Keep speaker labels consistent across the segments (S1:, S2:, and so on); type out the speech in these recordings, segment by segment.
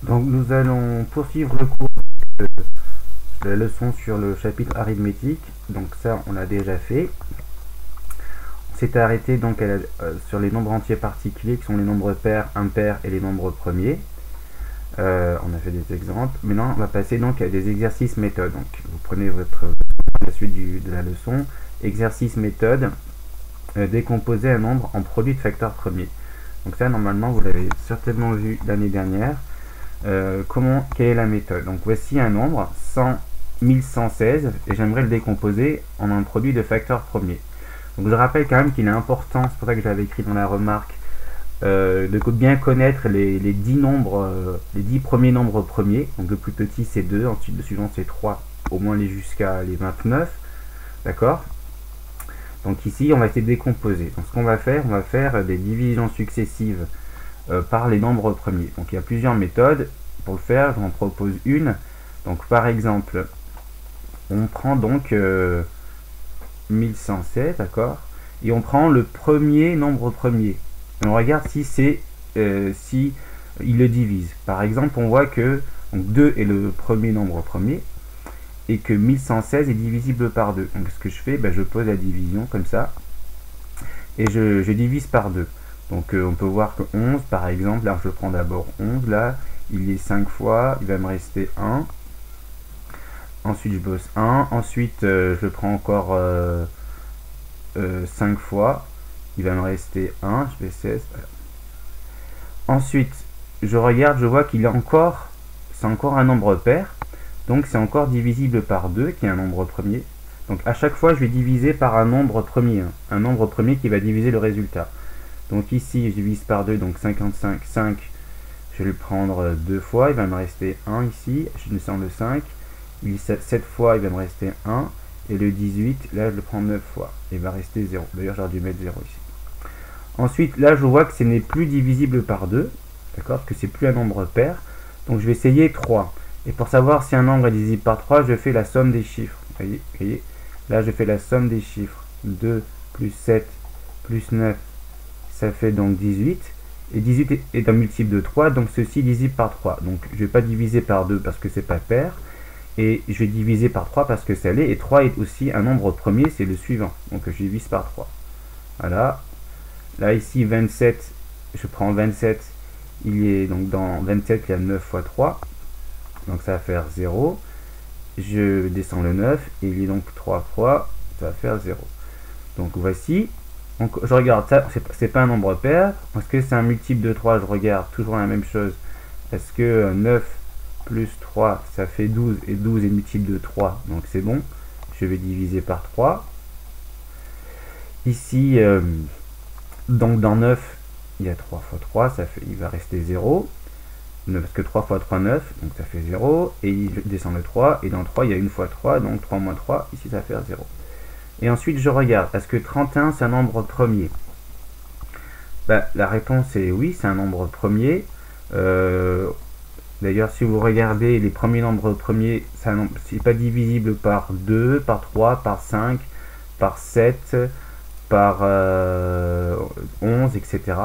S1: Donc nous allons poursuivre le cours de la leçon sur le chapitre arithmétique. Donc ça on l'a déjà fait. On s'est arrêté donc sur les nombres entiers particuliers qui sont les nombres pairs, impairs et les nombres premiers. On a fait des exemples. Maintenant on va passer donc à des exercices méthodes. Donc vous prenez la suite de la leçon. Exercice méthode. Décomposer un nombre en produit de facteurs premiers. Donc ça normalement vous l'avez certainement vu l'année dernière. Quelle est la méthode? Donc voici un nombre 1116 et j'aimerais le décomposer en un produit de facteurs premiers. Donc je rappelle quand même qu'il est important, c'est pour ça que je l'avais écrit dans la remarque, de bien connaître les 10 nombres, les 10 premiers nombres premiers. Donc le plus petit c'est 2, ensuite le suivant c'est 3, au moins aller jusqu'à les 29, d'accord? Donc ici on va essayer de décomposer. Donc ce qu'on va faire des divisions successives par les nombres premiers. Donc il y a plusieurs méthodes pour le faire, j'en propose une. Donc par exemple, on prend donc 1116, d'accord, et on prend le premier nombre premier. Et on regarde si c'est si il le divise. Par exemple, on voit que donc 2 est le premier nombre premier et que 1116 est divisible par 2. Donc ce que je fais, je pose la division comme ça et je divise par 2. Donc on peut voir que 11 par exemple, là je prends d'abord 11, là il est 5 fois, il va me rester 1. Ensuite je bosse 1, ensuite je prends encore 5 fois, il va me rester 1, je fais 16. Voilà. Ensuite je regarde, je vois qu'il est encore, c'est encore un nombre pair, donc c'est encore divisible par 2 qui est un nombre premier. Donc à chaque fois je vais diviser par un nombre premier, un nombre premier qui va diviser le résultat. Donc ici je divise par 2, donc 55, 5, je vais le prendre 2 fois, il va me rester 1 ici, je descends le 5, 7 fois il va me rester 1, et le 18, là je le prends 9 fois, il va rester 0, d'ailleurs j'aurais dû mettre 0 ici. Ensuite là je vois que ce n'est plus divisible par 2, d'accord, parce que c'est plus un nombre pair, donc je vais essayer 3, et pour savoir si un nombre est divisible par 3, je fais la somme des chiffres, vous voyez, là je fais la somme des chiffres, 2 plus 7 plus 9, ça fait donc 18, et 18 est un multiple de 3, donc ceci est divisible par 3. Donc je ne vais pas diviser par 2 parce que c'est pas pair, et je vais diviser par 3 parce que ça l'est, et 3 est aussi un nombre premier, c'est le suivant, donc je divise par 3. Voilà, là ici 27, je prends 27, il est donc dans 27 il y a 9 fois 3, donc ça va faire 0, je descends le 9, et il est donc 3 fois, ça va faire 0. Donc voici. Donc je regarde ça, c'est pas un nombre pair. Est-ce que c'est un multiple de 3? Je regarde toujours la même chose. Est-ce que 9 plus 3 ça fait 12 et 12 est multiple de 3? Donc c'est bon. Je vais diviser par 3. Ici, donc dans 9, il y a 3 fois 3, ça fait, il va rester 0. Parce que 3 fois 3, 9, donc ça fait 0. Et il descend le 3. Et dans 3, il y a 1 fois 3, donc 3 moins 3, ici ça va faire 0. Et ensuite je regarde, est-ce que 31 c'est un nombre premier? La réponse est oui, c'est un nombre premier. D'ailleurs si vous regardez les premiers nombres premiers, c'est pas divisible par 2, par 3, par 5, par 7, par 11, etc.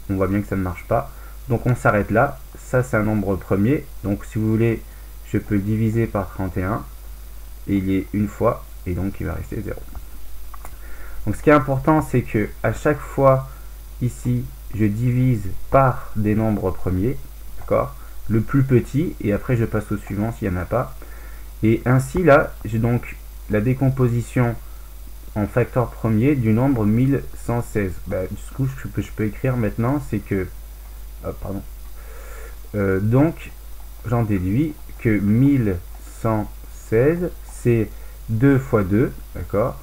S1: On voit bien que ça ne marche pas. Donc on s'arrête là, ça c'est un nombre premier. Donc si vous voulez, je peux diviser par 31, et il est une fois, et donc il va rester 0. Donc ce qui est important, c'est que à chaque fois ici je divise par des nombres premiers, d'accord, le plus petit, et après je passe au suivant s'il n'y en a pas, et ainsi là j'ai donc la décomposition en facteur premier du nombre 1116. Du coup je peux écrire maintenant, c'est que donc j'en déduis que 1116 c'est 2 fois 2, d'accord,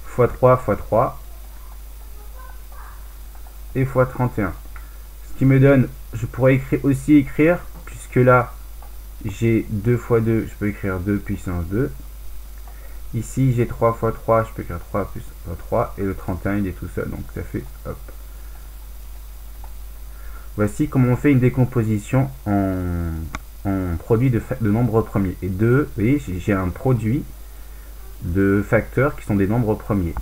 S1: fois 3 fois 3, et fois 31. Ce qui me donne, je pourrais aussi écrire, puisque là, j'ai 2 fois 2, je peux écrire 2 puissance 2. Ici, j'ai 3 fois 3, je peux écrire 3 puissance 3, et le 31, il est tout seul, donc ça fait, hop. Voici comment on fait une décomposition en produit de nombres premiers. Et vous voyez, j'ai un produit de facteurs qui sont des nombres premiers.